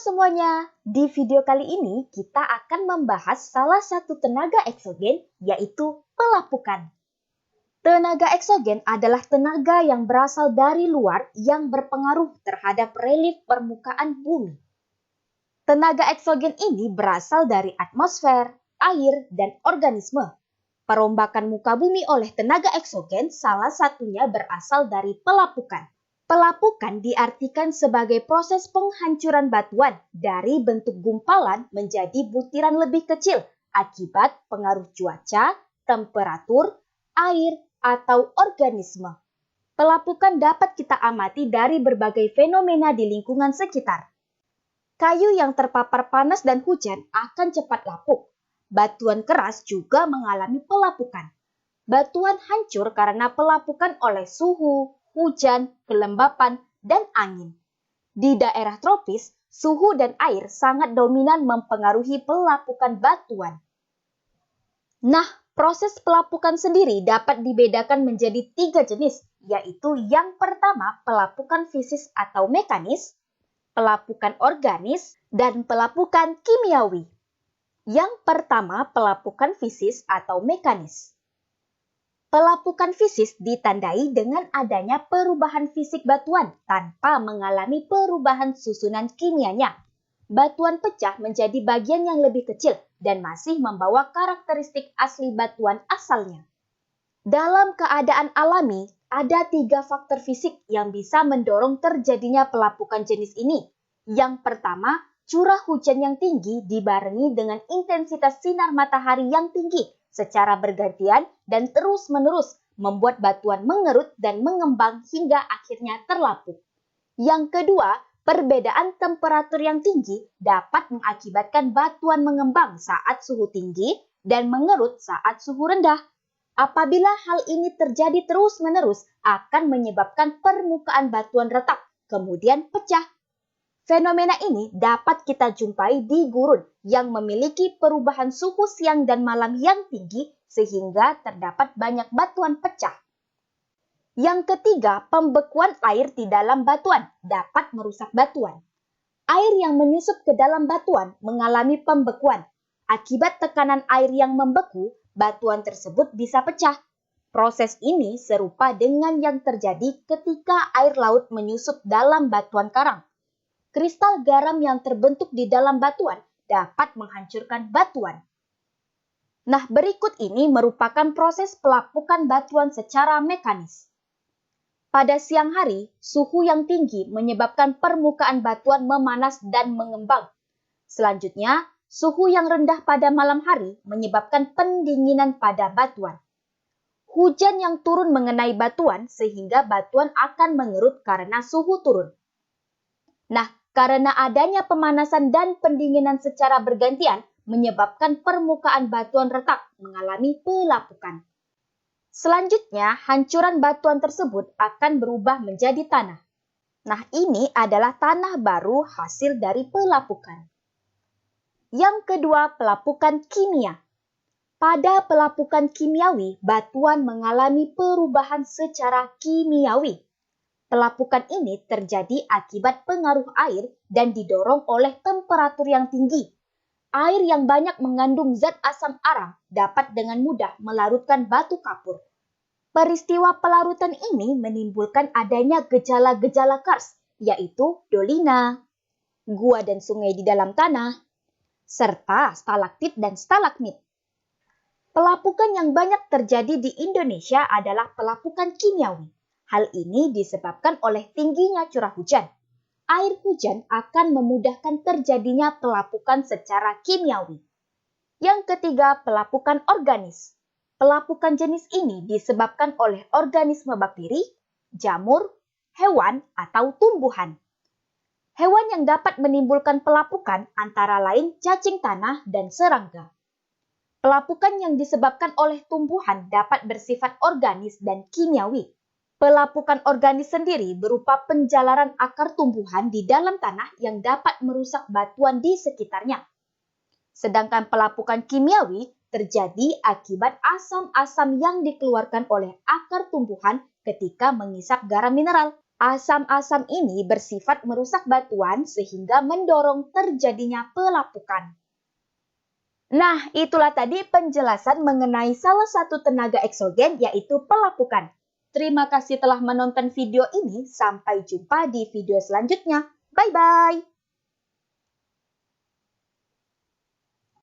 semuanya, di video kali ini kita akan membahas salah satu tenaga eksogen yaitu pelapukan. Tenaga eksogen adalah tenaga yang berasal dari luar yang berpengaruh terhadap relief permukaan bumi. Tenaga eksogen ini berasal dari atmosfer, air, dan organisme. Perombakan muka bumi oleh tenaga eksogen salah satunya berasal dari pelapukan. Pelapukan diartikan sebagai proses penghancuran batuan dari bentuk gumpalan menjadi butiran lebih kecil akibat pengaruh cuaca, temperatur, air, atau organisme. Pelapukan dapat kita amati dari berbagai fenomena di lingkungan sekitar. Kayu yang terpapar panas dan hujan akan cepat lapuk. Batuan keras juga mengalami pelapukan. Batuan hancur karena pelapukan oleh suhu, hujan, kelembapan, dan angin. Di daerah tropis, suhu dan air sangat dominan mempengaruhi pelapukan batuan. Nah, proses pelapukan sendiri dapat dibedakan menjadi 3 jenis, yaitu yang pertama pelapukan fisis atau mekanis, pelapukan organis, dan pelapukan kimiawi. Yang pertama pelapukan fisis atau mekanis. Pelapukan fisis ditandai dengan adanya perubahan fisik batuan tanpa mengalami perubahan susunan kimianya. Batuan pecah menjadi bagian yang lebih kecil dan masih membawa karakteristik asli batuan asalnya. Dalam keadaan alami, ada 3 faktor fisik yang bisa mendorong terjadinya pelapukan jenis ini. Yang pertama, curah hujan yang tinggi dibarengi dengan intensitas sinar matahari yang tinggi secara bergantian dan terus-menerus membuat batuan mengerut dan mengembang hingga akhirnya terlapuk. Yang kedua, perbedaan temperatur yang tinggi dapat mengakibatkan batuan mengembang saat suhu tinggi dan mengerut saat suhu rendah. Apabila hal ini terjadi terus-menerus, akan menyebabkan permukaan batuan retak, kemudian pecah. Fenomena ini dapat kita jumpai di gurun yang memiliki perubahan suhu siang dan malam yang tinggi sehingga terdapat banyak batuan pecah. Yang ketiga, pembekuan air di dalam batuan dapat merusak batuan. Air yang menyusup ke dalam batuan mengalami pembekuan. Akibat tekanan air yang membeku, batuan tersebut bisa pecah. Proses ini serupa dengan yang terjadi ketika air laut menyusup dalam batuan karang. Kristal garam yang terbentuk di dalam batuan dapat menghancurkan batuan. Nah, berikut ini merupakan proses pelapukan batuan secara mekanis. Pada siang hari, suhu yang tinggi menyebabkan permukaan batuan memanas dan mengembang. Selanjutnya, suhu yang rendah pada malam hari menyebabkan pendinginan pada batuan. Hujan yang turun mengenai batuan sehingga batuan akan mengerut karena suhu turun. Nah, karena adanya pemanasan dan pendinginan secara bergantian menyebabkan permukaan batuan retak mengalami pelapukan. Selanjutnya, hancuran batuan tersebut akan berubah menjadi tanah. Nah, ini adalah tanah baru hasil dari pelapukan. Yang kedua, pelapukan kimia. Pada pelapukan kimiawi, batuan mengalami perubahan secara kimiawi. Pelapukan ini terjadi akibat pengaruh air dan didorong oleh temperatur yang tinggi. Air yang banyak mengandung zat asam arang dapat dengan mudah melarutkan batu kapur. Peristiwa pelarutan ini menimbulkan adanya gejala-gejala kars, yaitu dolina, gua dan sungai di dalam tanah, serta stalaktit dan stalagmit. Pelapukan yang banyak terjadi di Indonesia adalah pelapukan kimiawi. Hal ini disebabkan oleh tingginya curah hujan. Air hujan akan memudahkan terjadinya pelapukan secara kimiawi. Yang ketiga, pelapukan organis. Pelapukan jenis ini disebabkan oleh organisme bakteri, jamur, hewan, atau tumbuhan. Hewan yang dapat menimbulkan pelapukan antara lain cacing tanah dan serangga. Pelapukan yang disebabkan oleh tumbuhan dapat bersifat organis dan kimiawi. Pelapukan organis sendiri berupa penjalaran akar tumbuhan di dalam tanah yang dapat merusak batuan di sekitarnya. Sedangkan pelapukan kimiawi terjadi akibat asam-asam yang dikeluarkan oleh akar tumbuhan ketika mengisap garam mineral. Asam-asam ini bersifat merusak batuan sehingga mendorong terjadinya pelapukan. Nah, itulah tadi penjelasan mengenai salah satu tenaga eksogen yaitu pelapukan. Terima kasih telah menonton video ini. Sampai jumpa di video selanjutnya. Bye-bye.